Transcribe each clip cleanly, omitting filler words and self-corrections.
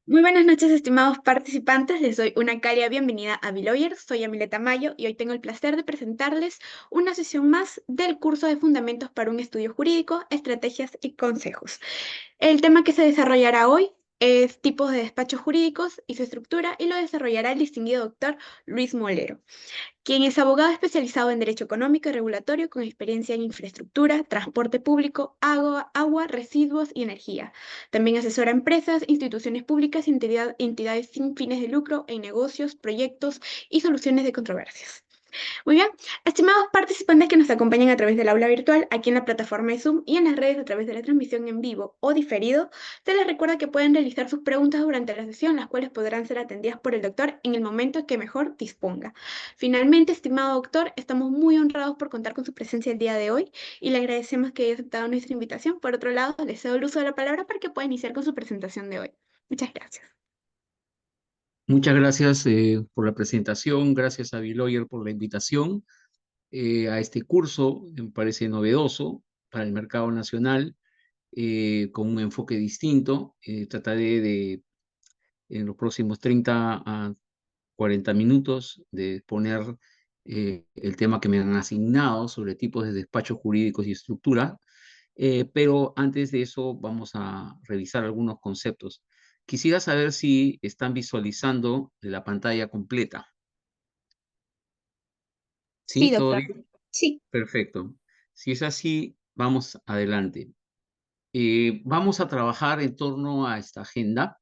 Muy buenas noches, estimados participantes. Les doy una cálida bienvenida a Beloyer. Soy Amileta Mayo y hoy tengo el placer de presentarles una sesión más del curso de Fundamentos para un Estudio Jurídico, Estrategias y Consejos. El tema que se desarrollará hoy es tipos de despachos jurídicos y su estructura y lo desarrollará el distinguido doctor Luis Molero, quien es abogado especializado en Derecho Económico y Regulatorio con experiencia en infraestructura, transporte público, agua, residuos y energía. También asesora a empresas, instituciones públicas y entidades sin fines de lucro en negocios, proyectos y soluciones de controversias. Muy bien, estimados participantes que nos acompañan a través del aula virtual, aquí en la plataforma de Zoom y en las redes a través de la transmisión en vivo o diferido, se les recuerda que pueden realizar sus preguntas durante la sesión, las cuales podrán ser atendidas por el doctor en el momento que mejor disponga. Finalmente, estimado doctor, estamos muy honrados por contar con su presencia el día de hoy y le agradecemos que haya aceptado nuestra invitación. Por otro lado, le cedo el uso de la palabra para que pueda iniciar con su presentación de hoy. Muchas gracias. Muchas gracias por la presentación, gracias a Biloyer por la invitación a este curso. Me parece novedoso para el mercado nacional, con un enfoque distinto. Trataré de, en los próximos 30 a 40 minutos, de poner el tema que me han asignado sobre tipos de despachos jurídicos y estructura. Pero antes de eso vamos a revisar algunos conceptos. Quisiera saber si están visualizando la pantalla completa. Sí, ¿Sí? ¿Todo doctor. bien? Sí. Perfecto. Si es así, vamos adelante. Vamos a trabajar en torno a esta agenda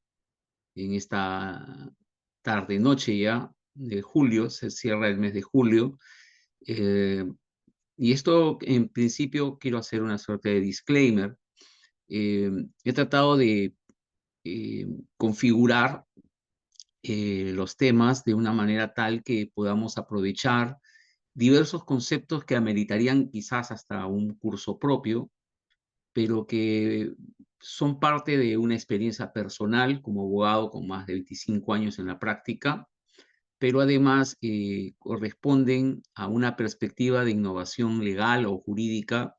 en esta tarde-noche ya de julio. Se cierra el mes de julio. eh, y esto, en principio, quiero hacer una suerte de disclaimer. He tratado de eh, configurar los temas de una manera tal que podamos aprovechar diversos conceptos que ameritarían quizás hasta un curso propio, pero que son parte de una experiencia personal como abogado con más de 25 años en la práctica, pero además corresponden a una perspectiva de innovación legal o jurídica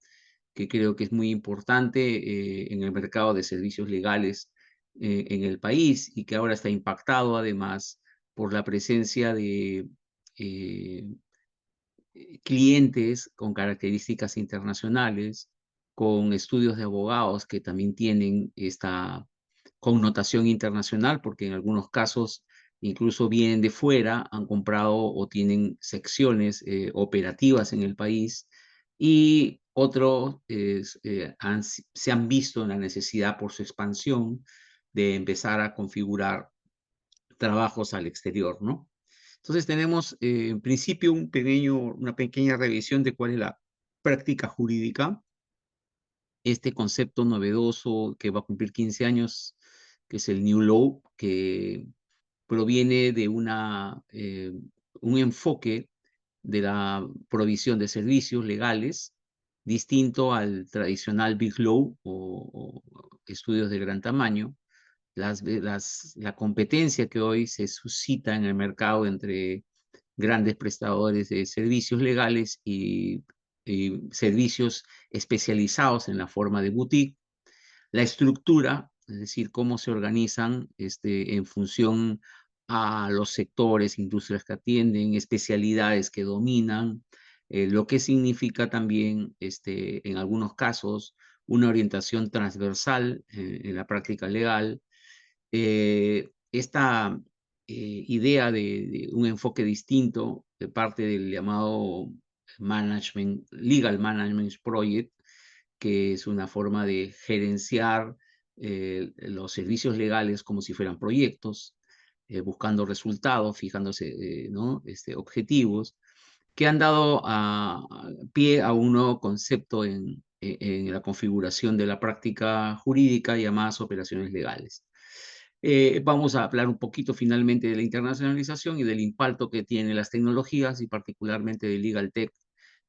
que creo que es muy importante en el mercado de servicios legales en el país, y que ahora está impactado además por la presencia de eh, clientes con características internacionales, con estudios de abogados que también tienen esta connotación internacional, porque en algunos casos incluso vienen de fuera, han comprado o tienen secciones operativas en el país, y otros se han visto en la necesidad por su expansión de empezar a configurar trabajos al exterior, ¿no? Entonces tenemos en principio una pequeña revisión de cuál es la práctica jurídica, este concepto novedoso que va a cumplir 15 años, que es el New Law, que proviene de un enfoque de la provisión de servicios legales distinto al tradicional Big Law o estudios de gran tamaño. La competencia que hoy se suscita en el mercado entre grandes prestadores de servicios legales y servicios especializados en la forma de boutique, la estructura, es decir, cómo se organizan en función a los sectores, industrias que atienden, especialidades que dominan, lo que significa también, en algunos casos, una orientación transversal en la práctica legal. Esta idea de un enfoque distinto de parte del llamado Legal Management Project, que es una forma de gerenciar los servicios legales como si fueran proyectos, buscando resultados, fijándose ¿no? Objetivos, que han dado pie a un nuevo concepto en la configuración de la práctica jurídica, llamadas operaciones legales. Vamos a hablar un poquito finalmente de la internacionalización y del impacto que tienen las tecnologías, y particularmente de Legal Tech,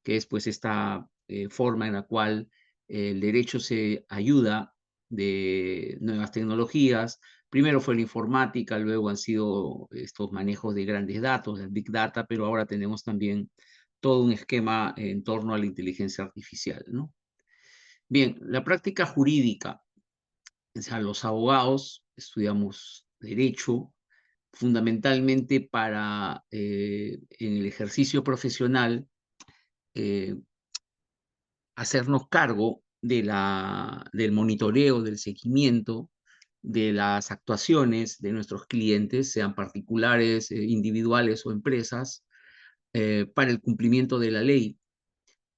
que es pues esta forma en la cual el derecho se ayuda de nuevas tecnologías. Primero fue la informática, luego han sido estos manejos de grandes datos, el Big Data, pero ahora tenemos también todo un esquema en torno a la inteligencia artificial, ¿no? Bien, la práctica jurídica. O sea, los abogados estudiamos derecho fundamentalmente en el ejercicio profesional, eh, hacernos cargo del monitoreo, del seguimiento de las actuaciones de nuestros clientes, sean particulares, individuales o empresas, para el cumplimiento de la ley,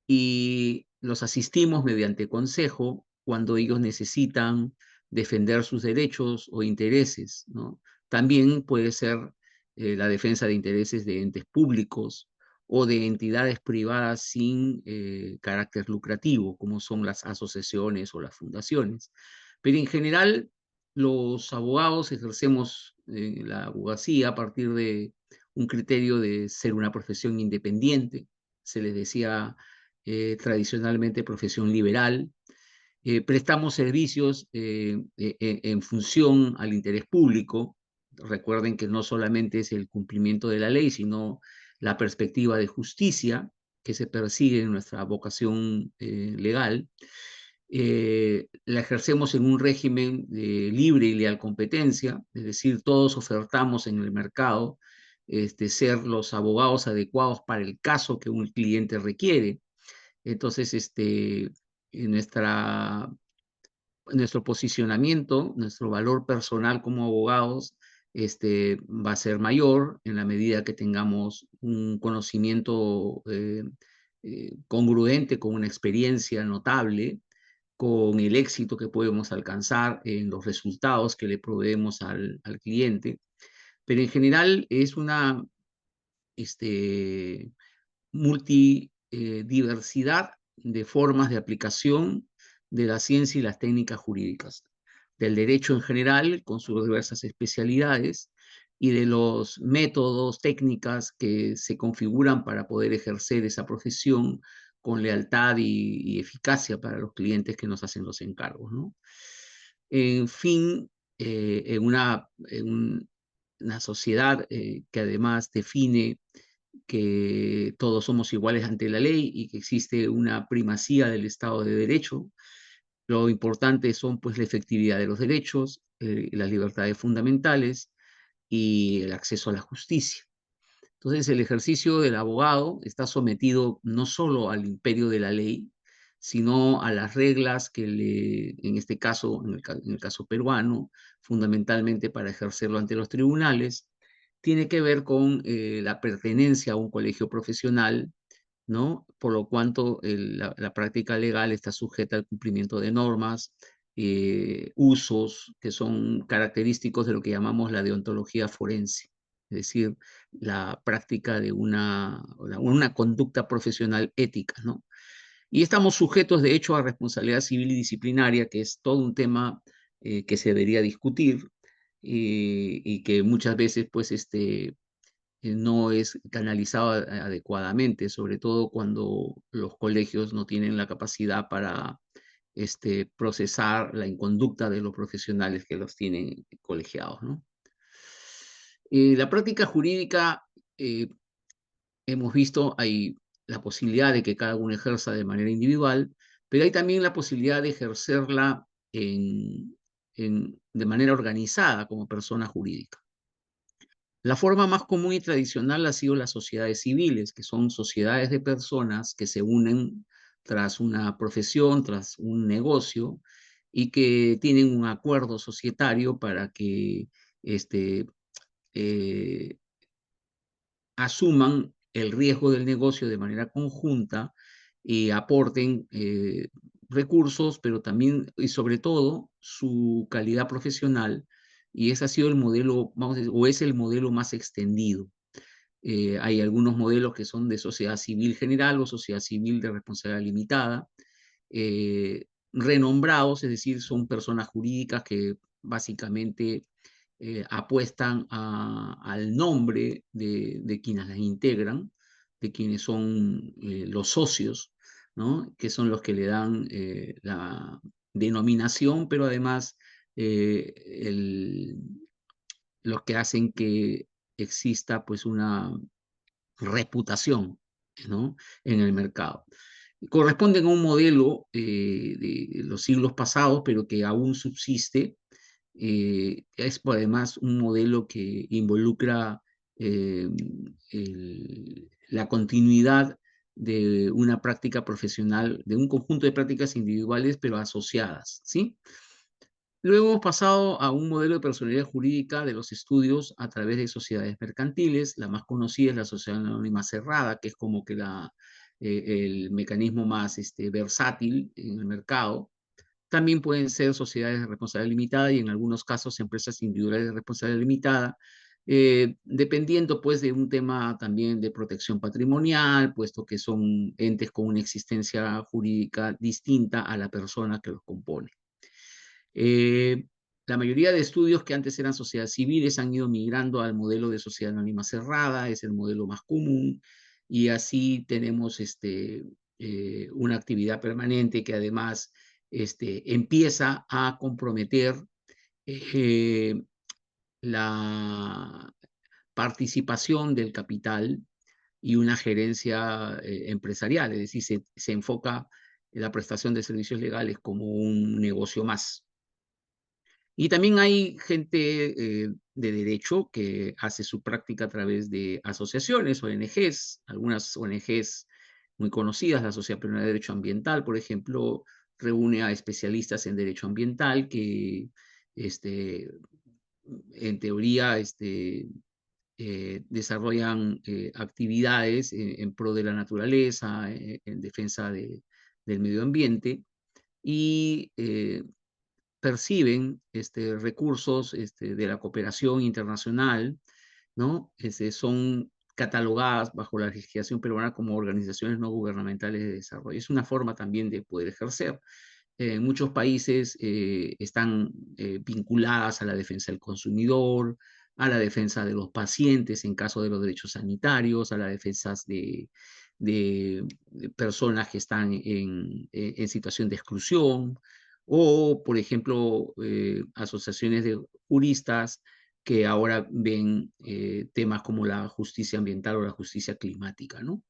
y los asistimos mediante consejo cuando ellos necesitan defender sus derechos o intereses, ¿no? También puede ser la defensa de intereses de entes públicos o de entidades privadas sin carácter lucrativo, como son las asociaciones o las fundaciones. Pero en general, los abogados ejercemos la abogacía a partir de un criterio de ser una profesión independiente. Se les decía tradicionalmente profesión liberal. Prestamos servicios en función al interés público. Recuerden que no solamente es el cumplimiento de la ley, sino la perspectiva de justicia que se persigue en nuestra vocación legal. La ejercemos en un régimen de libre y leal competencia, es decir, todos ofertamos en el mercado ser los abogados adecuados para el caso que un cliente requiere. Entonces, en nuestro posicionamiento, nuestro valor personal como abogados, va a ser mayor en la medida que tengamos un conocimiento congruente con una experiencia notable, con el éxito que podemos alcanzar en los resultados que le proveemos al cliente. Pero en general es una este, multidiversidad de formas de aplicación de la ciencia y las técnicas jurídicas, del derecho en general, con sus diversas especialidades, y de los métodos, técnicas que se configuran para poder ejercer esa profesión con lealtad y eficacia para los clientes que nos hacen los encargos, ¿no? En fin, una sociedad que además define que todos somos iguales ante la ley y que existe una primacía del Estado de Derecho. Lo importante son pues la efectividad de los derechos, las libertades fundamentales y el acceso a la justicia. Entonces el ejercicio del abogado está sometido no solo al imperio de la ley, sino a las reglas en este caso, en el caso peruano, fundamentalmente para ejercerlo ante los tribunales, tiene que ver con la pertenencia a un colegio profesional, ¿no? Por lo cuanto la práctica legal está sujeta al cumplimiento de normas, usos que son característicos de lo que llamamos la deontología forense, es decir, la práctica de una conducta profesional ética, ¿no? Y estamos sujetos, de hecho, a responsabilidad civil y disciplinaria, que es todo un tema que se debería discutir y que muchas veces, pues, no es canalizado adecuadamente, sobre todo cuando los colegios no tienen la capacidad para procesar la inconducta de los profesionales que los tienen colegiados, ¿no? La práctica jurídica, eh, hemos visto, hay la posibilidad de que cada uno ejerza de manera individual, pero hay también la posibilidad de ejercerla de manera organizada como persona jurídica. La forma más común y tradicional ha sido las sociedades civiles, que son sociedades de personas que se unen tras una profesión, tras un negocio, y que tienen un acuerdo societario para que este, eh, asuman el riesgo del negocio de manera conjunta y aporten recursos, pero también y sobre todo su calidad profesional. Y ese ha sido el modelo, vamos a decir, o es el modelo más extendido. Hay algunos modelos que son de sociedad civil general o sociedad civil de responsabilidad limitada, renombrados, es decir, son personas jurídicas que básicamente apuestan al nombre de quienes las integran, de quienes son los socios, ¿no? Que son los que le dan la denominación, pero además eh, el, los que hacen que exista pues una reputación, ¿no? En el mercado. Corresponden a un modelo de los siglos pasados, pero que aún subsiste Es además un modelo que involucra la continuidad de una práctica profesional, de un conjunto de prácticas individuales, pero asociadas, ¿sí? Luego hemos pasado a un modelo de personalidad jurídica de los estudios a través de sociedades mercantiles. La más conocida es la sociedad anónima cerrada, que es como que el mecanismo más versátil en el mercado. También pueden ser sociedades de responsabilidad limitada y en algunos casos empresas individuales de responsabilidad limitada, dependiendo pues de un tema también de protección patrimonial, puesto que son entes con una existencia jurídica distinta a la persona que los compone. Eh, la mayoría de estudios que antes eran sociedades civiles han ido migrando al modelo de sociedad anónima cerrada, es el modelo más común, y así tenemos una actividad permanente que además empieza a comprometer eh, la participación del capital y una gerencia empresarial, es decir, se enfoca en la prestación de servicios legales como un negocio más. Y también hay gente de derecho que hace su práctica a través de asociaciones, ONGs, algunas ONGs muy conocidas, la Sociedad Peruana de Derecho Ambiental, por ejemplo, reúne a especialistas en derecho ambiental que, este, en teoría, desarrollan actividades en pro de la naturaleza, en defensa del medio ambiente, y perciben recursos de la cooperación internacional, ¿no? Son catalogadas bajo la legislación peruana como organizaciones no gubernamentales de desarrollo. Es una forma también de poder ejercer. En muchos países están vinculadas a la defensa del consumidor, a la defensa de los pacientes en caso de los derechos sanitarios, a la defensa de personas que están en situación de exclusión, o, por ejemplo, asociaciones de juristas que ahora ven temas como la justicia ambiental o la justicia climática, ¿no?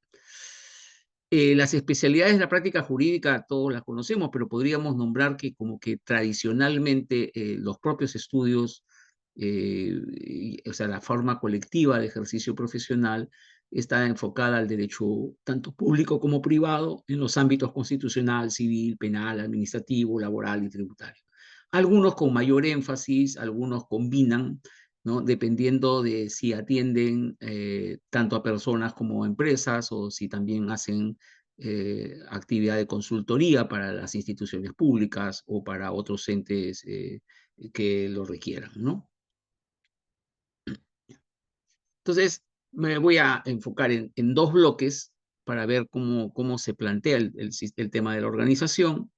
Las especialidades de la práctica jurídica todos las conocemos, pero podríamos nombrar que como que tradicionalmente los propios estudios, o sea, la forma colectiva de ejercicio profesional está enfocada al derecho tanto público como privado en los ámbitos constitucional, civil, penal, administrativo, laboral y tributario. Algunos con mayor énfasis, algunos combinan, ¿no? Dependiendo de si atienden tanto a personas como a empresas o si también hacen actividad de consultoría para las instituciones públicas o para otros entes que lo requieran, ¿no? Entonces, me voy a enfocar en dos bloques para ver cómo se plantea el tema de la organización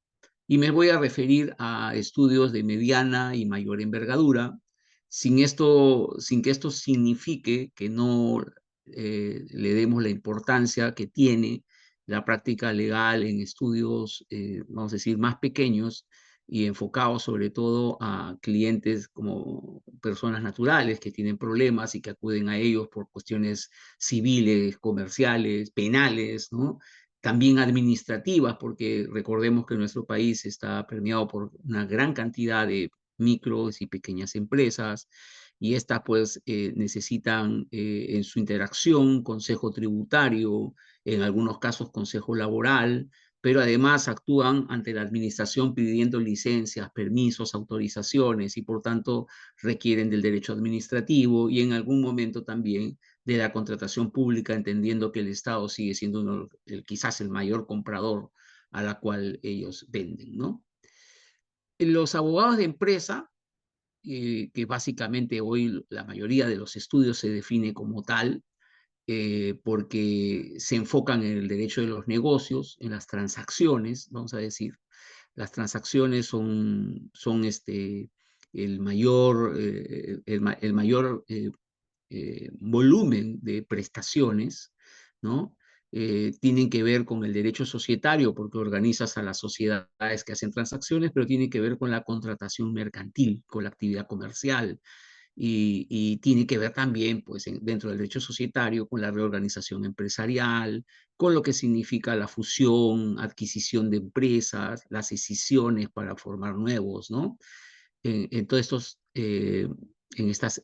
y me voy a referir a estudios de mediana y mayor envergadura, sin que esto signifique que no le demos la importancia que tiene la práctica legal en estudios, vamos a decir, más pequeños y enfocados sobre todo a clientes como personas naturales que tienen problemas y que acuden a ellos por cuestiones civiles, comerciales, penales, ¿no? También administrativas, porque recordemos que nuestro país está permeado por una gran cantidad de micros y pequeñas empresas, y estas pues necesitan en su interacción consejo tributario, en algunos casos consejo laboral, pero además actúan ante la administración pidiendo licencias, permisos, autorizaciones y por tanto requieren del derecho administrativo y en algún momento también de la contratación pública, entendiendo que el Estado sigue siendo quizás el mayor comprador a la cual ellos venden, ¿no? Los abogados de empresa, que básicamente hoy la mayoría de los estudios se define como tal, porque se enfocan en el derecho de los negocios, en las transacciones, vamos a decir. Las transacciones son el mayor, el mayor volumen de prestaciones, ¿no? Tienen que ver con el derecho societario porque organizas a las sociedades que hacen transacciones, pero tienen que ver con la contratación mercantil, con la actividad comercial, y tiene que ver también, pues, dentro del derecho societario, con la reorganización empresarial, con lo que significa la fusión, adquisición de empresas, las escisiones para formar nuevos, ¿no? en todos estos, en estos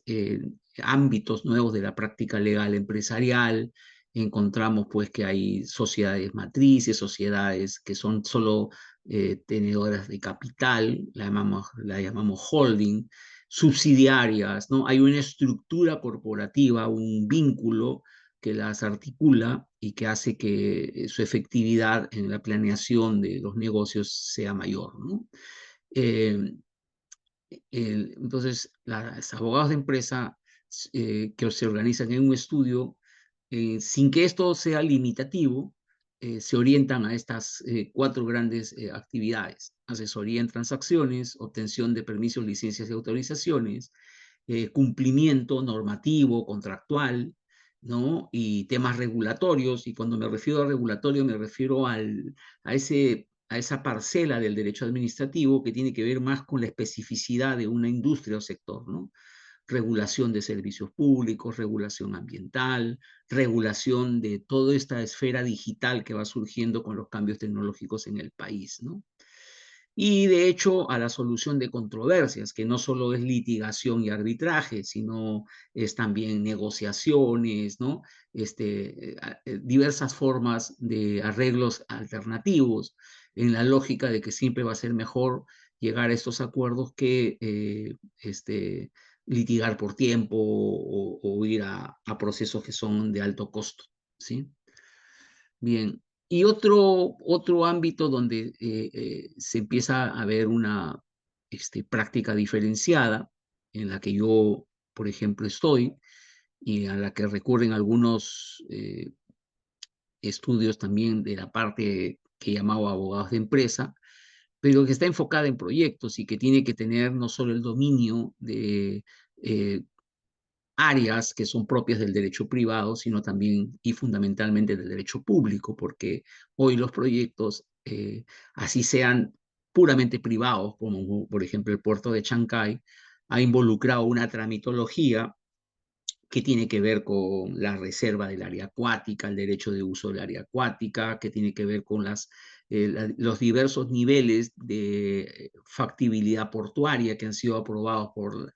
ámbitos nuevos de la práctica legal empresarial. Encontramos pues que hay sociedades matrices, sociedades que son solo tenedoras de capital, la llamamos holding, subsidiarias, ¿no? Hay una estructura corporativa, un vínculo que las articula y que hace que su efectividad en la planeación de los negocios sea mayor, ¿no? Eh, entonces, los abogados de empresa que se organizan en un estudio, sin que esto sea limitativo, se orientan a estas cuatro grandes actividades: asesoría en transacciones, obtención de permisos, licencias y autorizaciones, cumplimiento normativo, contractual, ¿no? Y temas regulatorios. Y cuando me refiero a regulatorio, me refiero a esa parcela del derecho administrativo que tiene que ver más con la especificidad de una industria o sector, ¿no? Regulación de servicios públicos, regulación ambiental, regulación de toda esta esfera digital que va surgiendo con los cambios tecnológicos en el país, ¿no? Y de hecho a la solución de controversias, que no solo es litigación y arbitraje, sino es también negociaciones, ¿no? Diversas formas de arreglos alternativos, en la lógica de que siempre va a ser mejor llegar a estos acuerdos que litigar por tiempo o ir a procesos que son de alto costo, ¿sí? Bien, y otro ámbito donde se empieza a ver una práctica diferenciada, en la que yo, por ejemplo, estoy, y a la que recurren algunos estudios también de la parte que llamaba abogados de empresa, pero que está enfocada en proyectos y que tiene que tener no solo el dominio de eh, áreas que son propias del derecho privado, sino también y fundamentalmente del derecho público, porque hoy los proyectos, así sean puramente privados, como por ejemplo el puerto de Chancay, ha involucrado una tramitología que tiene que ver con la reserva del área acuática, el derecho de uso del área acuática, que tiene que ver con los diversos niveles de factibilidad portuaria que han sido aprobados por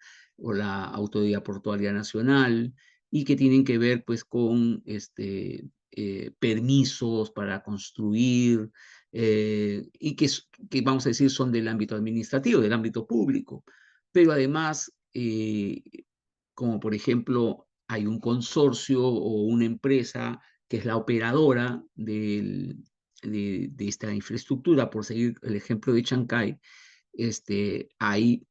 la Autoridad Portuaria Nacional, y que tienen que ver pues con permisos para construir, y que vamos a decir son del ámbito administrativo, del ámbito público. Pero además, como por ejemplo hay un consorcio o una empresa que es la operadora de esta infraestructura, por seguir el ejemplo de Chancay, hay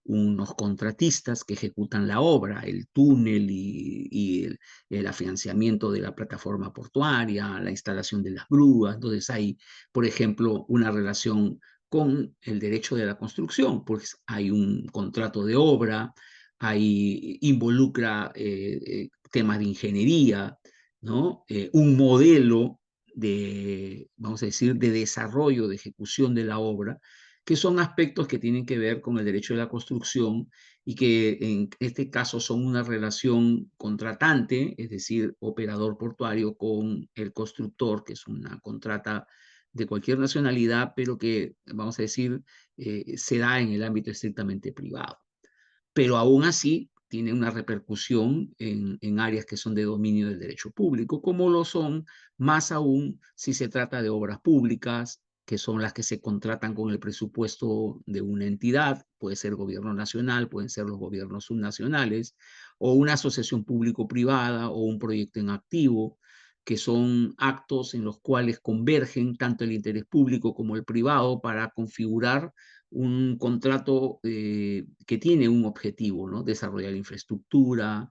unos contratistas que ejecutan la obra, el túnel y el afianzamiento de la plataforma portuaria, la instalación de las grúas. Entonces hay, por ejemplo, una relación con el derecho de la construcción, pues hay un contrato de obra, involucra temas de ingeniería, ¿no? Un modelo vamos a decir, de desarrollo, de ejecución de la obra, que son aspectos que tienen que ver con el derecho de la construcción y que en este caso son una relación contratante, es decir, operador portuario con el constructor, que es una contrata de cualquier nacionalidad, pero que, vamos a decir, se da en el ámbito estrictamente privado. Pero aún así tiene una repercusión en áreas que son de dominio del derecho público, como lo son más aún si se trata de obras públicas, que son las que se contratan con el presupuesto de una entidad, puede ser gobierno nacional, pueden ser los gobiernos subnacionales, o una asociación público-privada o un proyecto en activo, que son actos en los cuales convergen tanto el interés público como el privado para configurar un contrato que tiene un objetivo, ¿no? Desarrollar infraestructura,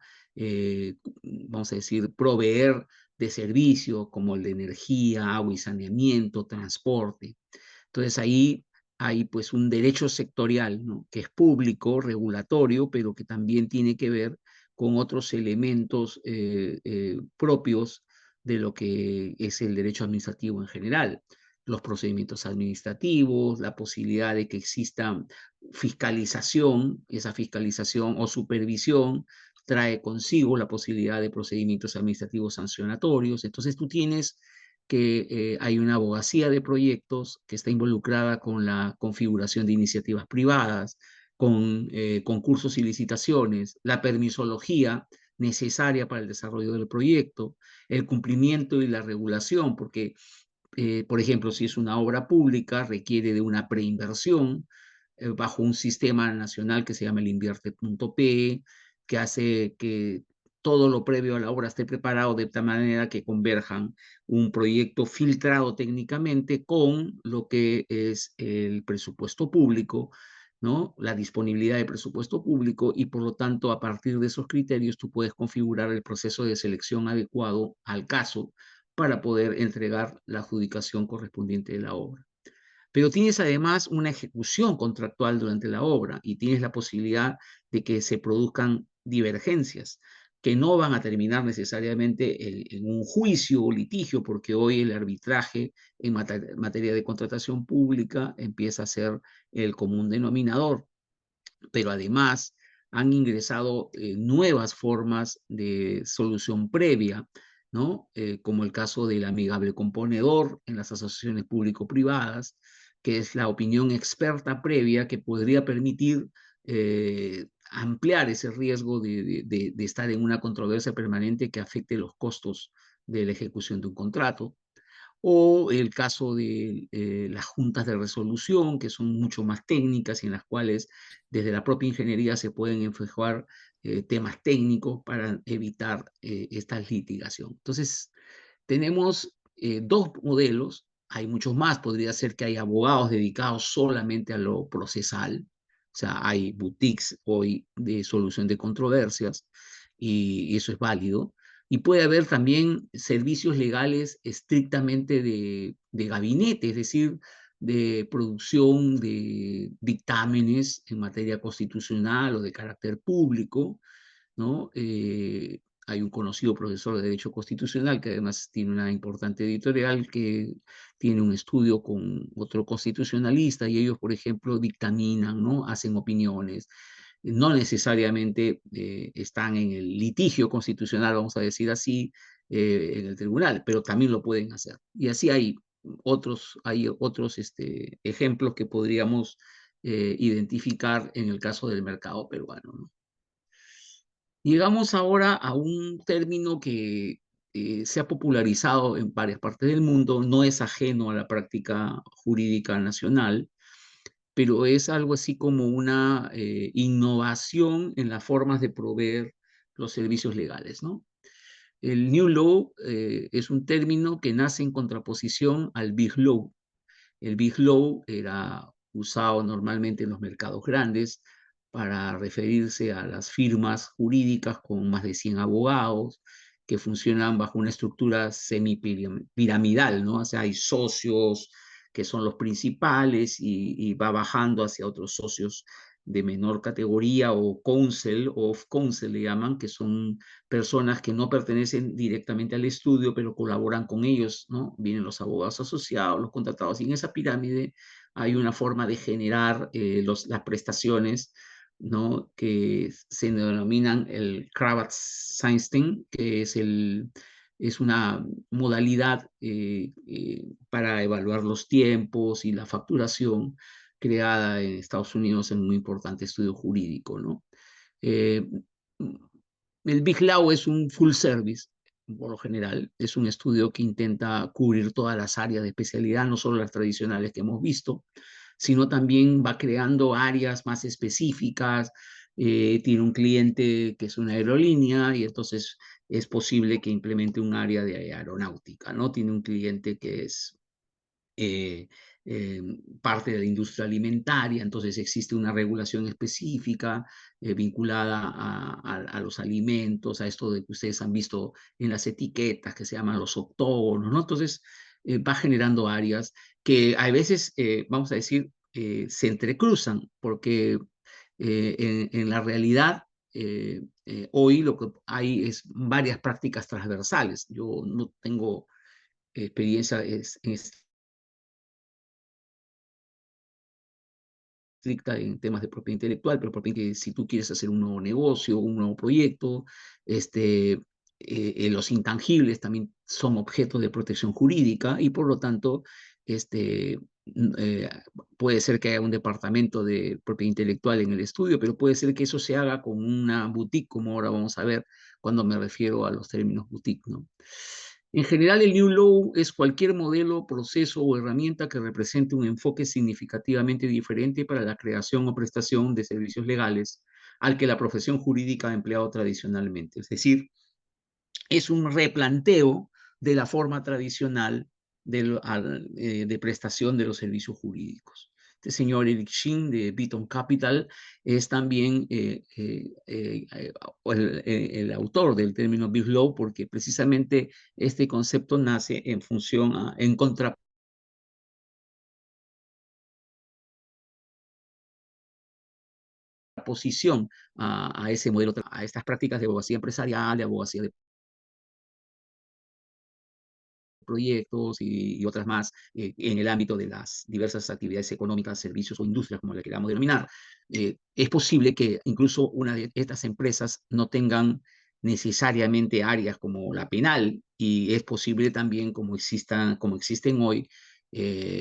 vamos a decir, proveer de servicios como el de energía, agua y saneamiento, transporte. Entonces ahí hay pues un derecho sectorial, ¿no? Que es público, regulatorio, pero que también tiene que ver con otros elementos propios de lo que es el derecho administrativo en general: los procedimientos administrativos, la posibilidad de que exista fiscalización. Esa fiscalización o supervisión trae consigo la posibilidad de procedimientos administrativos sancionatorios. Entonces tú tienes que hay una abogacía de proyectos que está involucrada con la configuración de iniciativas privadas, con concursos y licitaciones, la permisología necesaria para el desarrollo del proyecto, el cumplimiento y la regulación, porque por ejemplo, si es una obra pública, requiere de una preinversión bajo un sistema nacional que se llama el invierte.p, que hace que todo lo previo a la obra esté preparado de tal manera que converjan un proyecto filtrado técnicamente con lo que es el presupuesto público, ¿no? La disponibilidad de presupuesto público y por lo tanto a partir de esos criterios tú puedes configurar el proceso de selección adecuado al caso para poder entregar la adjudicación correspondiente de la obra. Pero tienes además una ejecución contractual durante la obra y tienes la posibilidad de que se produzcan divergencias que no van a terminar necesariamente en un juicio o litigio, porque hoy el arbitraje en materia de contratación pública empieza a ser el común denominador, pero además han ingresado nuevas formas de solución previa, ¿no? Como el caso del amigable componedor en las asociaciones público-privadas, que es la opinión experta previa que podría permitir ampliar ese riesgo de estar en una controversia permanente que afecte los costos de la ejecución de un contrato o el caso de las juntas de resolución, que son mucho más técnicas y en las cuales desde la propia ingeniería se pueden enfocar temas técnicos para evitar esta litigación. Entonces, tenemos dos modelos, hay muchos más, podría ser que hay abogados dedicados solamente a lo procesal, o sea, hay boutiques hoy de solución de controversias y eso es válido. Y puede haber también servicios legales estrictamente de gabinete, es decir, de producción de dictámenes en materia constitucional o de carácter público, ¿no? Hay un conocido profesor de Derecho Constitucional que además tiene una importante editorial que tiene un estudio con otro constitucionalista y ellos, por ejemplo, dictaminan, ¿no? Hacen opiniones. No necesariamente están en el litigio constitucional, vamos a decir así, en el tribunal, pero también lo pueden hacer. Y así hay otros ejemplos que podríamos identificar en el caso del mercado peruano, ¿no? Llegamos ahora a un término que se ha popularizado en varias partes del mundo, no es ajeno a la práctica jurídica nacional, pero es algo así como una innovación en las formas de proveer los servicios legales, ¿no? El New Law es un término que nace en contraposición al Big Law. El Big Law era usado normalmente en los mercados grandes para referirse a las firmas jurídicas con más de 100 abogados que funcionan bajo una estructura semipiramidal, ¿no? O sea, hay socios que son los principales y va bajando hacia otros socios de menor categoría o counsel, of counsel le llaman, que son personas que no pertenecen directamente al estudio, pero colaboran con ellos, ¿no? Vienen los abogados asociados, los contratados, y en esa pirámide hay una forma de generar las prestaciones, ¿no? Que se denominan el Kravat-Seinstein, que es una modalidad para evaluar los tiempos y la facturación creada en Estados Unidos en un importante estudio jurídico, ¿no? Eh, el Big Law es un full service, por lo general, es un estudio que intenta cubrir todas las áreas de especialidad, no solo las tradicionales que hemos visto, sino también va creando áreas más específicas. Tiene un cliente que es una aerolínea y entonces es posible que implemente un área de aeronáutica, ¿no? Tiene un cliente que es eh, eh, parte de la industria alimentaria, entonces existe una regulación específica vinculada a los alimentos, a esto de que ustedes han visto en las etiquetas que se llaman los octógonos, ¿no? Entonces va generando áreas que a veces, vamos a decir, se entrecruzan, porque en la realidad hoy lo que hay es varias prácticas transversales. Yo no tengo experiencia en estricta en temas de propiedad intelectual, pero propiedad que si tú quieres hacer un nuevo negocio, un nuevo proyecto, este, los intangibles también son objeto de protección jurídica y por lo tanto puede ser que haya un departamento de propiedad intelectual en el estudio, pero puede ser que eso se haga con una boutique, como ahora vamos a ver cuando me refiero a los términos boutique, ¿no? En general, el New Law es cualquier modelo, proceso o herramienta que represente un enfoque significativamente diferente para la creación o prestación de servicios legales al que la profesión jurídica ha empleado tradicionalmente. Es decir, es un replanteo de la forma tradicional de prestación de los servicios jurídicos. Este señor Eric Shin de Beaton Capital es también el autor del término Big Law, porque precisamente este concepto nace en función, en contraposición a ese modelo, a estas prácticas de abogacía empresarial, de abogacía de proyectos y otras más en el ámbito de las diversas actividades económicas, servicios o industrias, como le queramos denominar. Es posible que incluso una de estas empresas no tengan necesariamente áreas como la penal y es posible también, como existen hoy,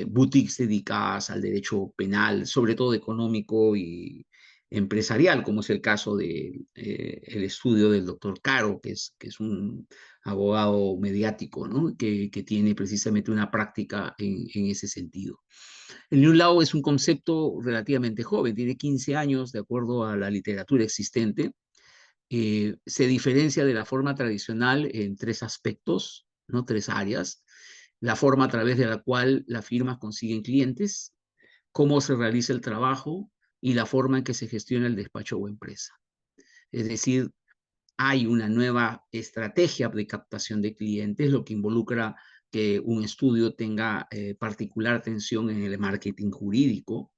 boutiques dedicadas al derecho penal, sobre todo económico y empresarial, como es el caso del el estudio del doctor Caro, que es un abogado mediático, ¿no? Que tiene precisamente una práctica en ese sentido. El New Law es un concepto relativamente joven, tiene 15 años de acuerdo a la literatura existente. Se diferencia de la forma tradicional en tres aspectos, ¿no? Tres áreas. La forma a través de la cual las firmas consiguen clientes, cómo se realiza el trabajo y la forma en que se gestiona el despacho o empresa. Es decir, hay una nueva estrategia de captación de clientes, lo que involucra que un estudio tenga particular atención en el marketing jurídico.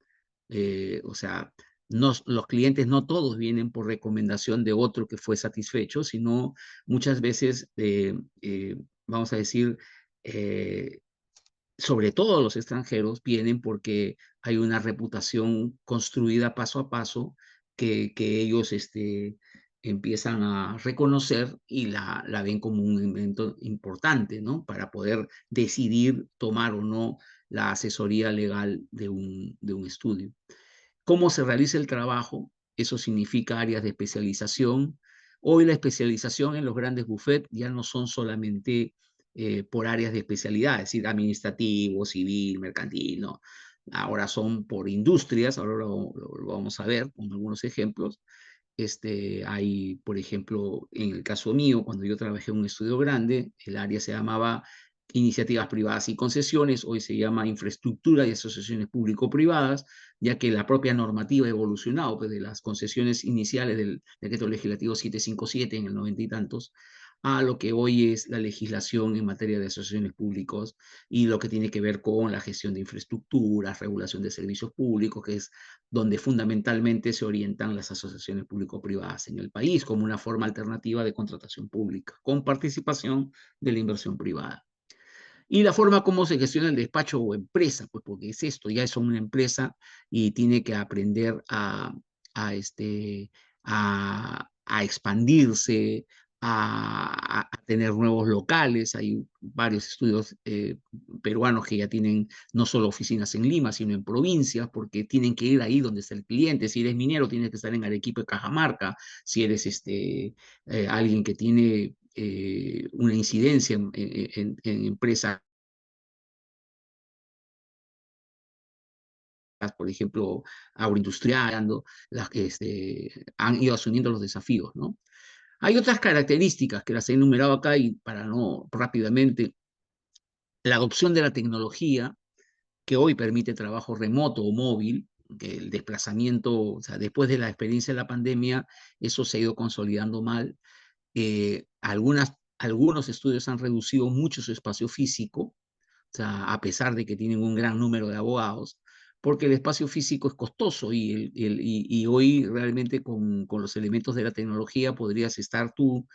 O sea, los clientes no todos vienen por recomendación de otro que fue satisfecho, sino muchas veces, vamos a decir, eh, sobre todo los extranjeros, vienen porque hay una reputación construida paso a paso que ellos empiezan a reconocer y la ven como un evento importante, ¿no? Para poder decidir tomar o no la asesoría legal de un estudio. ¿Cómo se realiza el trabajo? Eso significa áreas de especialización. Hoy la especialización en los grandes bufetes ya no son solamente por áreas de especialidad, es decir, administrativo, civil, mercantil, no. Ahora son por industrias, ahora lo vamos a ver con algunos ejemplos. Hay, por ejemplo, en el caso mío, cuando yo trabajé en un estudio grande, el área se llamaba iniciativas privadas y concesiones, hoy se llama infraestructura y asociaciones público-privadas, ya que la propia normativa ha evolucionado, pues de las concesiones iniciales del decreto legislativo 757 en el 90 y tantos, a lo que hoy es la legislación en materia de asociaciones públicas y lo que tiene que ver con la gestión de infraestructuras, regulación de servicios públicos, que es donde fundamentalmente se orientan las asociaciones público-privadas en el país como una forma alternativa de contratación pública, con participación de la inversión privada. Y la forma como se gestiona el despacho o empresa, pues porque es esto, ya es una empresa y tiene que aprender a, a expandirse, a tener nuevos locales. Hay varios estudios peruanos que ya tienen no solo oficinas en Lima, sino en provincias, porque tienen que ir ahí donde está el cliente. Si eres minero, tienes que estar en Arequipa y Cajamarca. Si eres alguien que tiene una incidencia en empresas, por ejemplo, agroindustrial, las que han ido asumiendo los desafíos, ¿no? Hay otras características que las he enumerado acá y para no rápidamente, la adopción de la tecnología que hoy permite trabajo remoto o móvil, que el desplazamiento, o sea, después de la experiencia de la pandemia, eso se ha ido consolidando mal. Algunos estudios han reducido mucho su espacio físico, o sea, a pesar de que tienen un gran número de abogados, porque el espacio físico es costoso y hoy realmente con los elementos de la tecnología podrías estar tú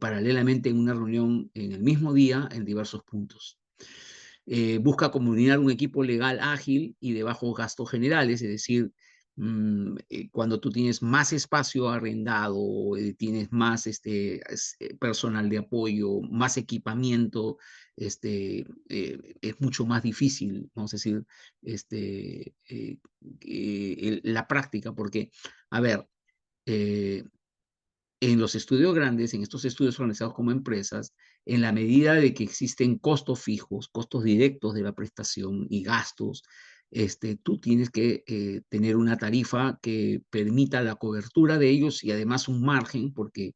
paralelamente en una reunión en el mismo día en diversos puntos. Busca combinar un equipo legal ágil y de bajos gastos generales, es decir, Cuando tú tienes más espacio arrendado, tienes más personal de apoyo, más equipamiento, es mucho más difícil, vamos a decir, la práctica, porque, a ver, eh, en los estudios grandes, en estos estudios organizados como empresas, en la medida de que existen costos fijos, costos directos de la prestación y gastos, tú tienes que tener una tarifa que permita la cobertura de ellos y además un margen, porque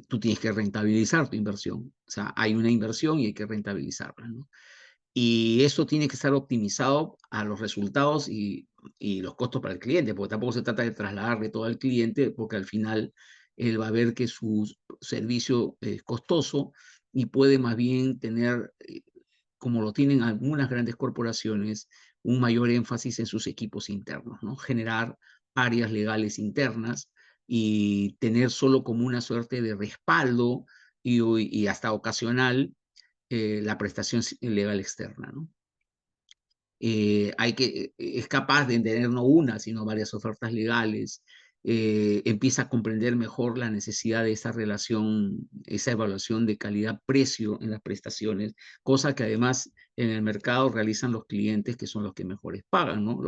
tú tienes que rentabilizar tu inversión. O sea, hay una inversión y hay que rentabilizarla, ¿no? Y eso tiene que estar optimizado a los resultados y los costos para el cliente, porque tampoco se trata de trasladarle todo al cliente, porque al final él va a ver que su servicio es costoso y puede más bien tener, como lo tienen algunas grandes corporaciones, un mayor énfasis en sus equipos internos, ¿no? Generar áreas legales internas y tener solo como una suerte de respaldo y hasta ocasional la prestación legal externa, ¿no? Es capaz de tener no una, sino varias ofertas legales, empieza a comprender mejor la necesidad de esa relación, esa evaluación de calidad-precio en las prestaciones, cosa que además en el mercado realizan los clientes que son los que mejores pagan, ¿no?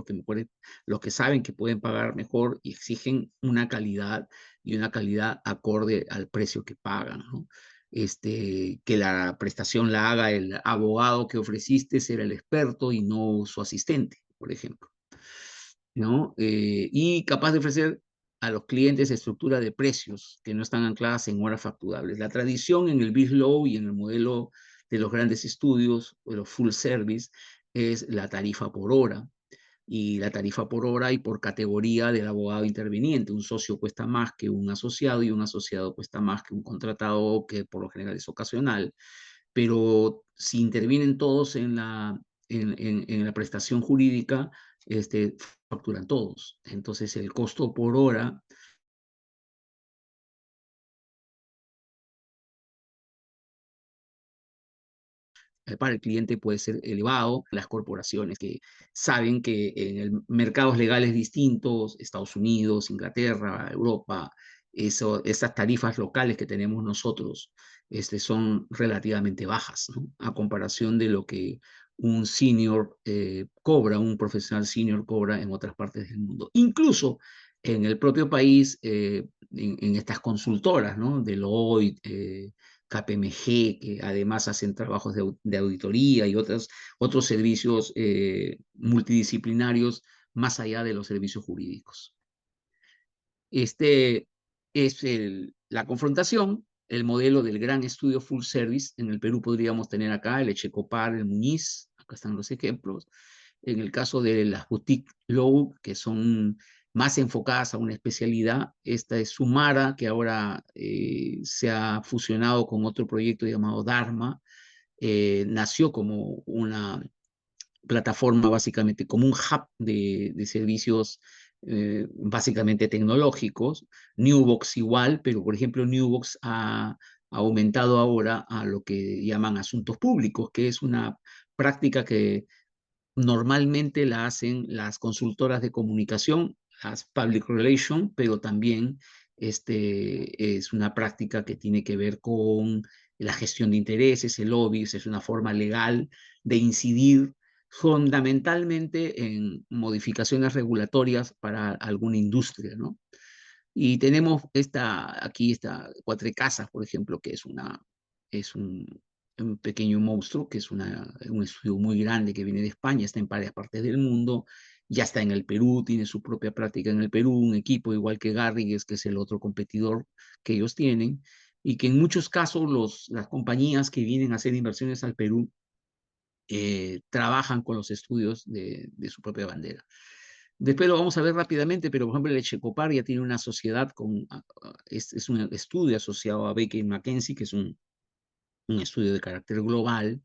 Los que saben que pueden pagar mejor y exigen una calidad y una calidad acorde al precio que pagan, ¿no? Que la prestación la haga el abogado que ofreciste, ser el experto y no su asistente, por ejemplo, ¿no? Y capaz de ofrecer a los clientes estructura de precios que no están ancladas en horas facturables. La tradición en el Biz Law y en el modelo de los grandes estudios, o los full service, es la tarifa por hora, y la tarifa por hora y por categoría del abogado interviniente. Un socio cuesta más que un asociado y un asociado cuesta más que un contratado, que por lo general es ocasional. Pero si intervienen todos en la prestación jurídica, facturan todos. Entonces el costo por hora para el cliente puede ser elevado. Las corporaciones que saben que en el mercados legales distintos, Estados Unidos, Inglaterra, Europa, esas tarifas locales que tenemos nosotros son relativamente bajas, ¿no? A comparación de lo que un senior cobra, un profesional senior cobra en otras partes del mundo. Incluso en el propio país, en estas consultoras, ¿no? Deloitte, KPMG, que además hacen trabajos de auditoría y otros servicios multidisciplinarios más allá de los servicios jurídicos. Este es la confrontación, el modelo del gran estudio full service. En el Perú podríamos tener acá el Echecopar, el Muñiz, acá están los ejemplos. En el caso de las boutique law, que son más enfocadas a una especialidad, esta es Sumara, que ahora se ha fusionado con otro proyecto llamado Dharma. Nació como una plataforma, básicamente como un hub de servicios básicamente tecnológicos. Newbox igual, pero por ejemplo Newbox ha aumentado ahora a lo que llaman asuntos públicos, que es una práctica que normalmente la hacen las consultoras de comunicación, las public relations, pero también es una práctica que tiene que ver con la gestión de intereses, el lobby, es una forma legal de incidir fundamentalmente en modificaciones regulatorias para alguna industria, ¿no? Y tenemos aquí esta Cuatro Casas, por ejemplo, que es un pequeño monstruo, que es un estudio muy grande que viene de España, está en varias partes del mundo, ya está en el Perú, tiene su propia práctica en el Perú, un equipo igual que Garrigues, que es el otro competidor que ellos tienen, y que en muchos casos las compañías que vienen a hacer inversiones al Perú trabajan con los estudios de su propia bandera. Después lo vamos a ver rápidamente, pero por ejemplo el Echecopar ya tiene una sociedad es un estudio asociado a Baker McKenzie, que es un estudio de carácter global,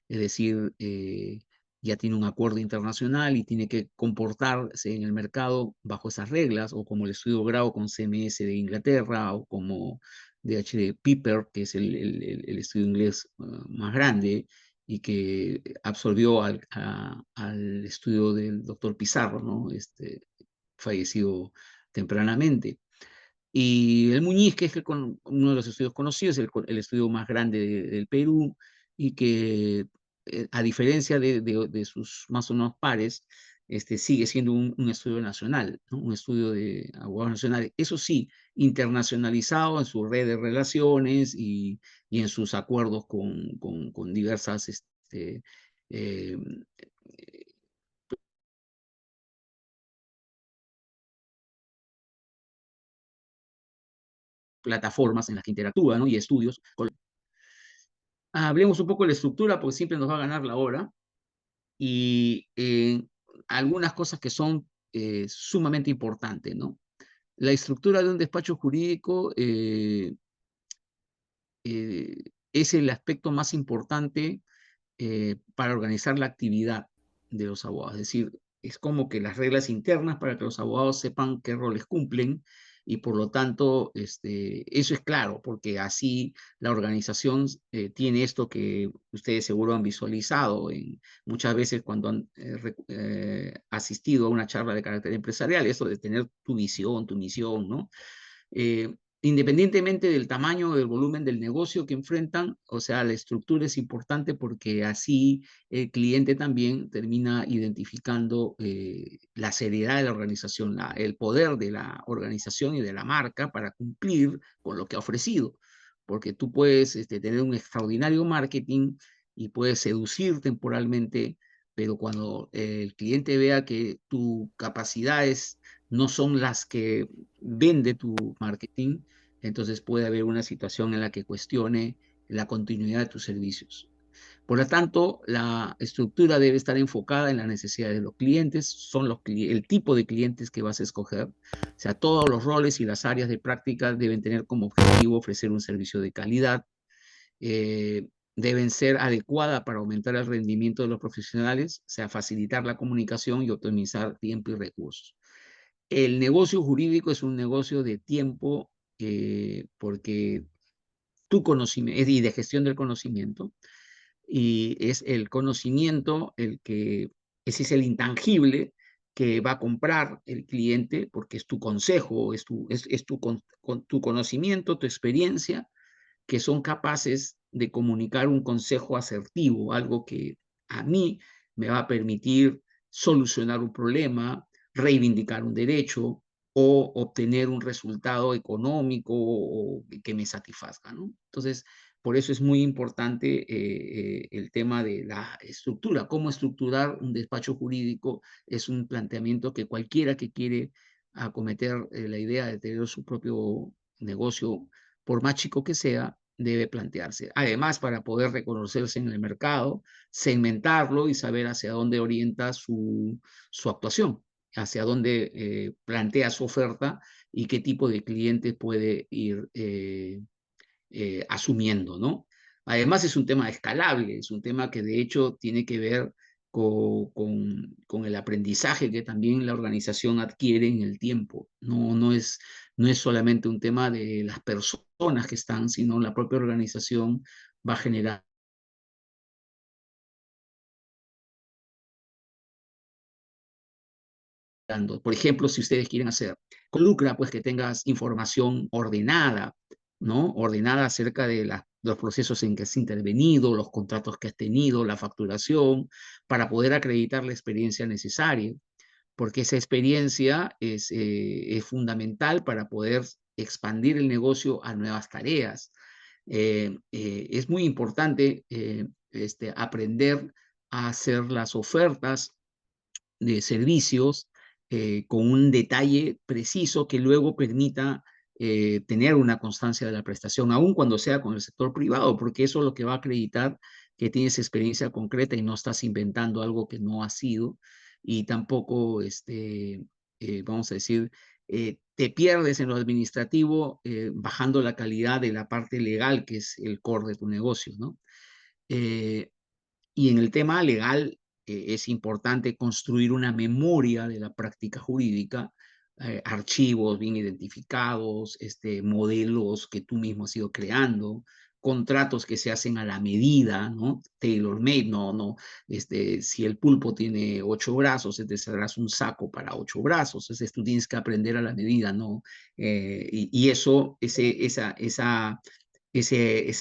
es decir, ya tiene un acuerdo internacional y tiene que comportarse en el mercado bajo esas reglas, o como el estudio Grau con CMS de Inglaterra, o como DH Piper, que es el estudio inglés más grande, y que absorbió al estudio del doctor Pizarro, ¿no? fallecido tempranamente. Y el Muñiz, que es uno de los estudios conocidos, el estudio más grande del Perú, y que a diferencia de sus más o menos pares, sigue siendo un estudio nacional, ¿no? Un estudio de abogados nacionales. Eso sí, internacionalizado en su red de relaciones y en sus acuerdos con diversas eh, plataformas en las que interactúa, ¿no? Y estudios. Hablemos un poco de la estructura, porque siempre nos va a ganar la hora. Y algunas cosas que son sumamente importantes, ¿no? La estructura de un despacho jurídico es el aspecto más importante para organizar la actividad de los abogados. Es decir, es como que las reglas internas para que los abogados sepan qué roles cumplen y por lo tanto eso es claro, porque así la organización tiene esto que ustedes seguro han visualizado muchas veces cuando han asistido a una charla de carácter empresarial, esto de tener tu visión, tu misión, ¿no? Independientemente del tamaño o del volumen del negocio que enfrentan, o sea, la estructura es importante porque así el cliente también termina identificando la seriedad de la organización, el poder de la organización y de la marca para cumplir con lo que ha ofrecido. Porque tú puedes tener un extraordinario marketing y puedes seducir temporalmente, pero cuando el cliente vea que tus capacidades no son las que vende tu marketing, entonces puede haber una situación en la que cuestione la continuidad de tus servicios. Por lo tanto, la estructura debe estar enfocada en las necesidades de los clientes, son el tipo de clientes que vas a escoger. O sea, todos los roles y las áreas de práctica deben tener como objetivo ofrecer un servicio de calidad, deben ser adecuadas para aumentar el rendimiento de los profesionales, o sea, facilitar la comunicación y optimizar tiempo y recursos. El negocio jurídico es un negocio de tiempo porque tu conocimiento y de gestión del conocimiento, y es el conocimiento ese es el intangible que va a comprar el cliente porque es tu consejo, es tu conocimiento, tu experiencia, que son capaces de comunicar un consejo asertivo, algo que a mí me va a permitir solucionar un problema, reivindicar un derecho o obtener un resultado económico o que me satisfazca, ¿no? Entonces, por eso es muy importante el tema de la estructura. Cómo estructurar un despacho jurídico es un planteamiento que cualquiera que quiere acometer la idea de tener su propio negocio, por más chico que sea, debe plantearse. Además, para poder reconocerse en el mercado, segmentarlo y saber hacia dónde orienta su actuación, hacia dónde plantea su oferta y qué tipo de cliente puede ir asumiendo, ¿no? Además es un tema escalable, es un tema que de hecho tiene que ver con el aprendizaje que también la organización adquiere en el tiempo. No es solamente un tema de las personas que están, sino la propia organización va generando. Por ejemplo, si ustedes quieren hacer con Lucra, pues que tengas información ordenada, ¿no? Ordenada acerca de los procesos en que has intervenido, los contratos que has tenido, la facturación, para poder acreditar la experiencia necesaria, porque esa experiencia es fundamental para poder expandir el negocio a nuevas tareas. Es muy importante aprender a hacer las ofertas de servicios con un detalle preciso que luego permita tener una constancia de la prestación, aun cuando sea con el sector privado, porque eso es lo que va a acreditar que tienes experiencia concreta y no estás inventando algo que no ha sido, y tampoco, vamos a decir, te pierdes en lo administrativo bajando la calidad de la parte legal, que es el core de tu negocio, ¿no? Y en el tema legal es importante construir una memoria de la práctica jurídica, archivos bien identificados, modelos que tú mismo has ido creando, contratos que se hacen a la medida, ¿no? Tailor-made, si el pulpo tiene 8 brazos, entonces harás un saco para 8 brazos, entonces tú tienes que aprender a la medida, ¿no? Y eso, ese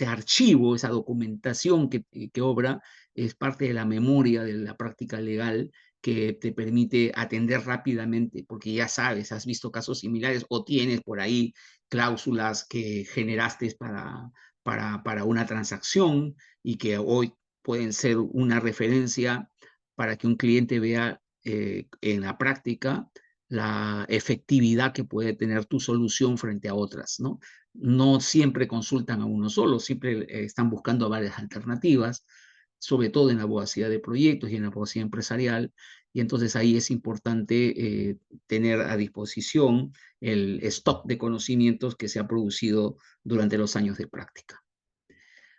archivo, esa documentación que obra, es parte de la memoria de la práctica legal que te permite atender rápidamente, porque ya sabes, has visto casos similares o tienes por ahí cláusulas que generaste para una transacción y que hoy pueden ser una referencia para que un cliente vea en la práctica la efectividad que puede tener tu solución frente a otras, ¿no? No siempre consultan a uno solo, siempre están buscando varias alternativas, sobre todo en la abogacía de proyectos y en la abogacía empresarial, y entonces ahí es importante tener a disposición el stock de conocimientos que se ha producido durante los años de práctica.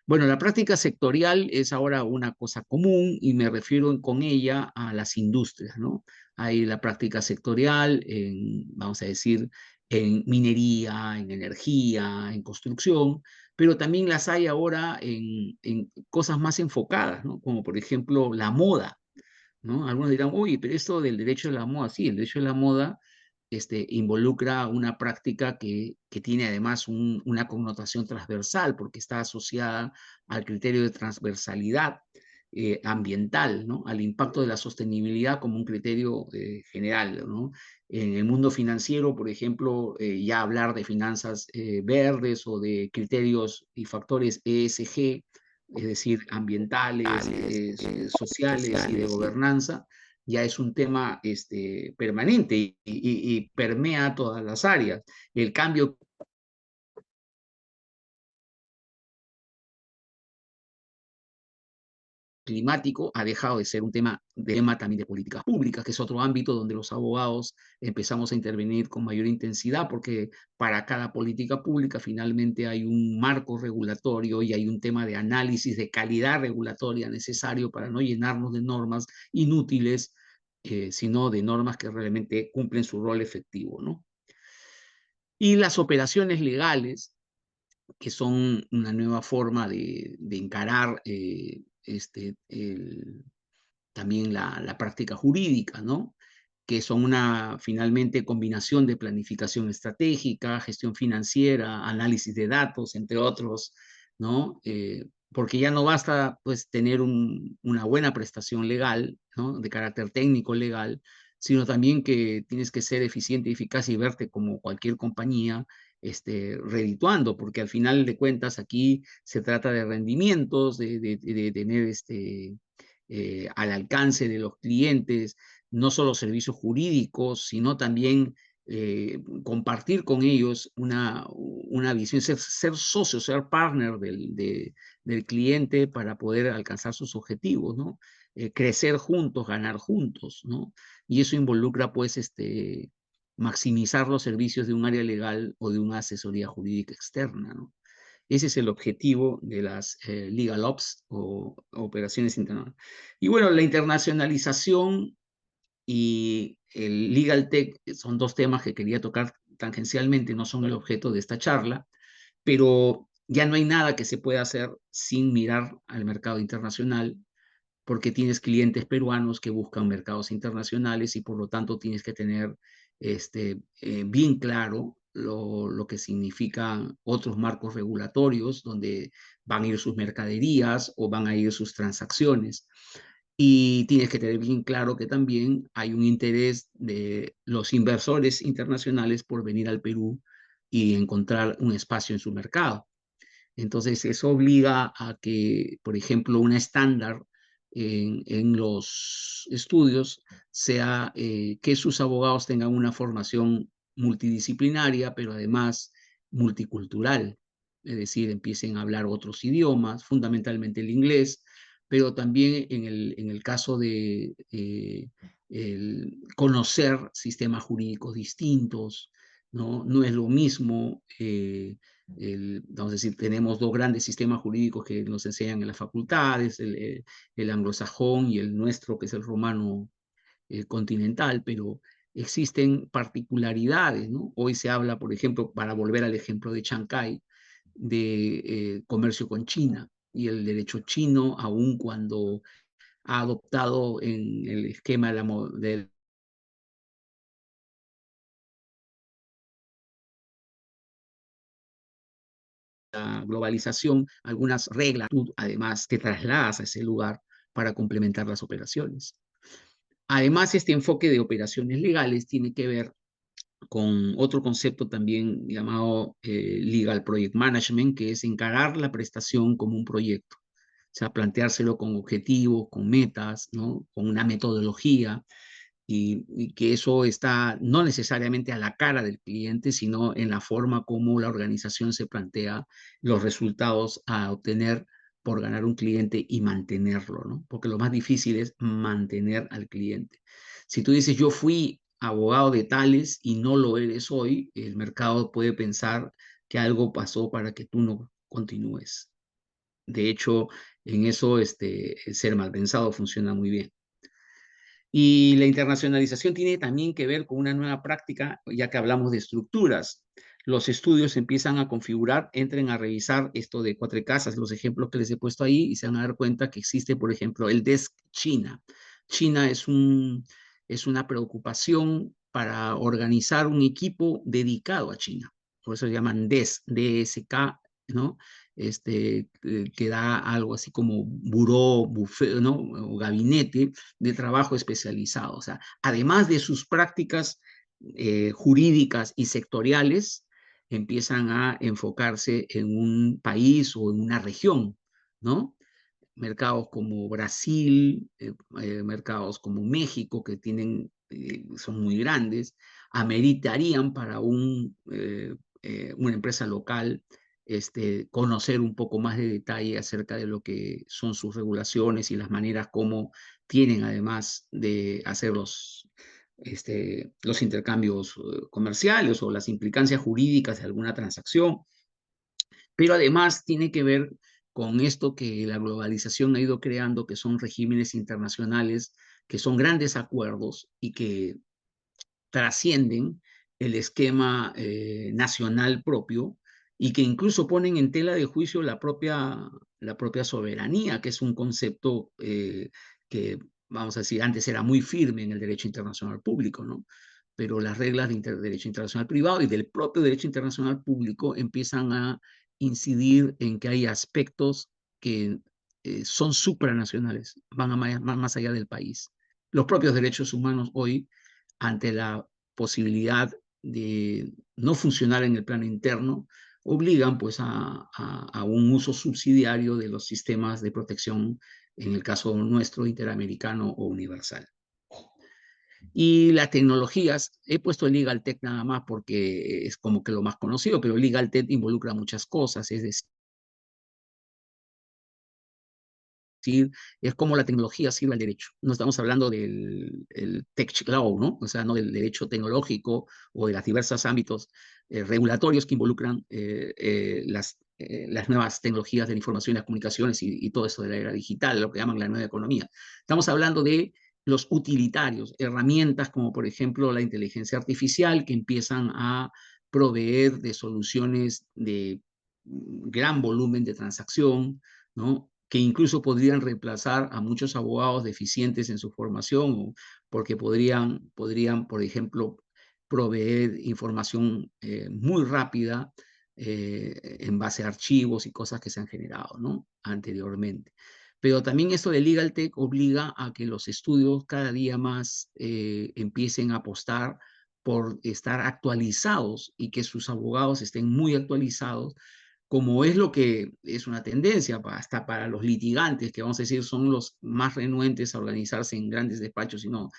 Bueno, la práctica sectorial es ahora una cosa común y me refiero con ella a las industrias, ¿no? Hay la práctica sectorial en, vamos a decir, en minería, en energía, en construcción, pero también las hay ahora en cosas más enfocadas, ¿no? Como por ejemplo la moda, ¿no? Algunos dirán, oye, pero esto del derecho de la moda, sí, el derecho de la moda involucra una práctica que tiene además una connotación transversal, porque está asociada al criterio de transversalidad ambiental, ¿no? Al impacto de la sostenibilidad como un criterio general, ¿no? En el mundo financiero, por ejemplo, ya hablar de finanzas verdes o de criterios y factores ESG, es decir, ambientales, sociales y de gobernanza, ya es un tema permanente y permea todas las áreas. El cambio climático ha dejado de ser un tema también de políticas públicas, que es otro ámbito donde los abogados empezamos a intervenir con mayor intensidad, porque para cada política pública finalmente hay un marco regulatorio y hay un tema de análisis de calidad regulatoria necesario para no llenarnos de normas inútiles, sino de normas que realmente cumplen su rol efectivo, ¿no? Y las operaciones legales, que son una nueva forma de encarar también la práctica jurídica, ¿no? Que son una finalmente combinación de planificación estratégica, gestión financiera, análisis de datos, entre otros, ¿no? Porque ya no basta pues tener una buena prestación legal, ¿no? De carácter técnico legal, sino también que tienes que ser eficiente y eficaz y verte como cualquier compañía redituando, porque al final de cuentas aquí se trata de rendimientos, de tener al alcance de los clientes, no solo servicios jurídicos, sino también compartir con ellos una visión, ser socio, ser partner del cliente para poder alcanzar sus objetivos, ¿no? Crecer juntos, ganar juntos, ¿no? Y eso involucra, pues, maximizar los servicios de un área legal o de una asesoría jurídica externa, ¿no? Ese es el objetivo de las Legal Ops o operaciones internacionales. Y bueno, la internacionalización y el Legal Tech son dos temas que quería tocar tangencialmente, no son el objeto de esta charla, pero ya no hay nada que se pueda hacer sin mirar al mercado internacional, porque tienes clientes peruanos que buscan mercados internacionales y por lo tanto tienes que tener bien claro lo que significan otros marcos regulatorios donde van a ir sus mercaderías o van a ir sus transacciones. Y tienes que tener bien claro que también hay un interés de los inversores internacionales por venir al Perú y encontrar un espacio en su mercado. Entonces, eso obliga a que, por ejemplo, un estándar en los estudios sea que sus abogados tengan una formación multidisciplinaria, pero además multicultural. Es decir, empiecen a hablar otros idiomas, fundamentalmente el inglés, pero también en el caso de el conocer sistemas jurídicos distintos, ¿no? No es lo mismo vamos a decir, tenemos dos grandes sistemas jurídicos que nos enseñan en las facultades, el anglosajón y el nuestro, que es el romano continental, pero existen particularidades, ¿no? Hoy se habla, por ejemplo, para volver al ejemplo de Chancay, de comercio con China. Y el derecho chino, aun cuando ha adoptado en el esquema de la globalización, algunas reglas, tú además te trasladas a ese lugar para complementar las operaciones. Además, este enfoque de operaciones legales tiene que ver con otro concepto también llamado Legal Project Management, que es encarar la prestación como un proyecto. O sea, planteárselo con objetivos, con metas, ¿no? Con una metodología, y que eso está no necesariamente a la cara del cliente, sino en la forma como la organización se plantea los resultados a obtener por ganar un cliente y mantenerlo, ¿no? Porque lo más difícil es mantener al cliente. Si tú dices, yo fui abogado de tales y no lo eres hoy, el mercado puede pensar que algo pasó para que tú no continúes. De hecho, en eso ser mal pensado funciona muy bien. Y la internacionalización tiene también que ver con una nueva práctica, ya que hablamos de estructuras. Los estudios empiezan a configurar, entren a revisar esto de Cuatro Casas, los ejemplos que les he puesto ahí, y se van a dar cuenta que existe, por ejemplo, el Desk China. China es una preocupación para organizar un equipo dedicado a China. Por eso se llaman DESK, DSK, ¿no? Que da algo así como buró, buffet, ¿no? O gabinete de trabajo especializado. O sea, además de sus prácticas jurídicas y sectoriales, empiezan a enfocarse en un país o en una región, ¿no? Mercados como Brasil, mercados como México, que son muy grandes, ameritarían para una empresa local conocer un poco más de detalle acerca de lo que son sus regulaciones y las maneras como tienen además de hacer los intercambios comerciales o las implicancias jurídicas de alguna transacción. Pero además tiene que ver con esto que la globalización ha ido creando, que son regímenes internacionales, que son grandes acuerdos y que trascienden el esquema nacional propio y que incluso ponen en tela de juicio la propia soberanía, que es un concepto que, vamos a decir, antes era muy firme en el derecho internacional público, ¿no? Pero las reglas de derecho internacional privado y del propio derecho internacional público empiezan a incidir en que hay aspectos que son supranacionales, van más allá del país. Los propios derechos humanos hoy, ante la posibilidad de no funcionar en el plano interno, obligan pues a un uso subsidiario de los sistemas de protección, en el caso nuestro, interamericano o universal. Y las tecnologías, he puesto el Legal Tech nada más porque es como que lo más conocido, pero Legal Tech involucra muchas cosas, es decir, es como la tecnología sirve al derecho. No estamos hablando del tech law, ¿no? O sea, no del derecho tecnológico o de los diversos ámbitos regulatorios que involucran las nuevas tecnologías de la información y las comunicaciones y todo eso de la era digital, lo que llaman la nueva economía. Estamos hablando de los utilitarios, herramientas como por ejemplo la inteligencia artificial que empiezan a proveer de soluciones de gran volumen de transacción, ¿no? Que incluso podrían reemplazar a muchos abogados deficientes en su formación, porque podrían, por ejemplo, proveer información muy rápida en base a archivos y cosas que se han generado, ¿no? Anteriormente. Pero también esto de Legal Tech obliga a que los estudios cada día más empiecen a apostar por estar actualizados y que sus abogados estén muy actualizados, como es lo que es una tendencia hasta para los litigantes, que vamos a decir son los más renuentes a organizarse en grandes despachos, sino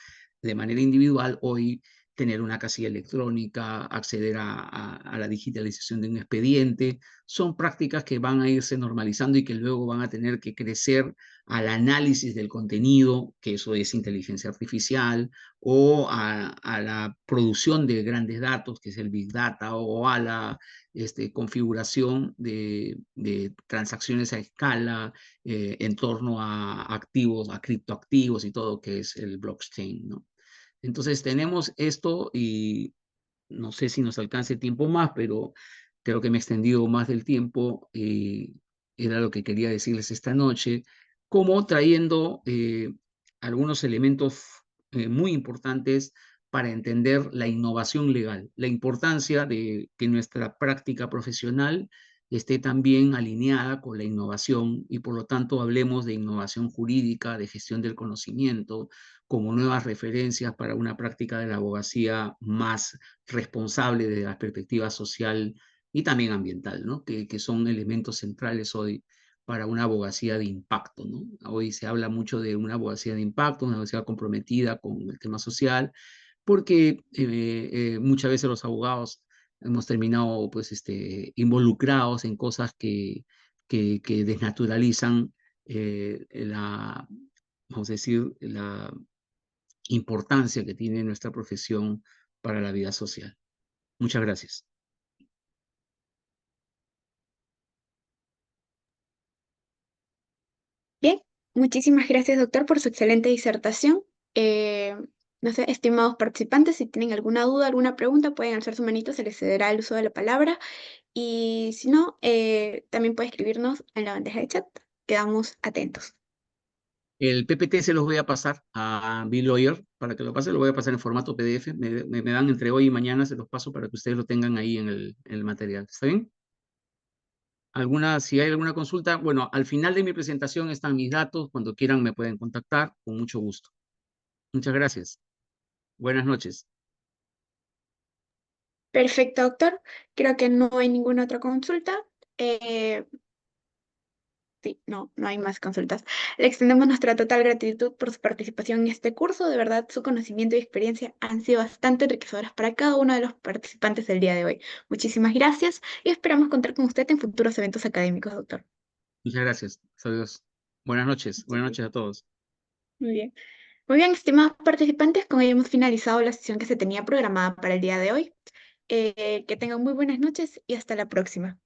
de manera individual. Hoy tener una casilla electrónica, acceder a la digitalización de un expediente, son prácticas que van a irse normalizando y que luego van a tener que crecer al análisis del contenido, que eso es inteligencia artificial, o a la producción de grandes datos, que es el Big Data, o a la configuración de transacciones a escala en torno a activos, a criptoactivos y todo, que es el blockchain, ¿no? Entonces tenemos esto y no sé si nos alcance tiempo más, pero Creo que me he extendido más del tiempo, era lo que quería decirles esta noche, como trayendo algunos elementos muy importantes para entender la innovación legal, la importancia de que nuestra práctica profesional esté también alineada con la innovación y por lo tanto hablemos de innovación jurídica, de gestión del conocimiento, como nuevas referencias para una práctica de la abogacía más responsable desde la perspectiva social y también ambiental, ¿no? Que son elementos centrales hoy para una abogacía de impacto, ¿no? Hoy se habla mucho de una abogacía de impacto, una abogacía comprometida con el tema social, porque muchas veces los abogados hemos terminado pues, involucrados en cosas que desnaturalizan vamos a decir, la importancia que tiene nuestra profesión para la vida social. Muchas gracias. Bien, muchísimas gracias, doctor, por su excelente disertación. Eh, no sé, estimados participantes, si tienen alguna duda, alguna pregunta, pueden alzar su manito, se les cederá el uso de la palabra. Y si no, también puede escribirnos en la bandeja de chat. Quedamos atentos. El PPT se los voy a pasar a Bill Lawyer para que lo pase, lo voy a pasar en formato PDF. Me dan entre hoy y mañana, se los paso para que ustedes lo tengan ahí en el material. ¿Está bien? Si hay alguna consulta, bueno, al final de mi presentación están mis datos. Cuando quieran me pueden contactar con mucho gusto. Muchas gracias. Buenas noches. Perfecto, doctor. Creo que no hay ninguna otra consulta. Eh, Sí, no, no hay más consultas. Le extendemos nuestra total gratitud por su participación en este curso. De verdad, su conocimiento y experiencia han sido bastante enriquecedoras para cada uno de los participantes del día de hoy. Muchísimas gracias y esperamos contar con usted en futuros eventos académicos, doctor. Muchas gracias. Adiós. Buenas noches. Sí, Buenas sí. noches a todos. Muy bien. Muy bien, estimados participantes, con ello hemos finalizado la sesión que se tenía programada para el día de hoy. Que tengan muy buenas noches y hasta la próxima.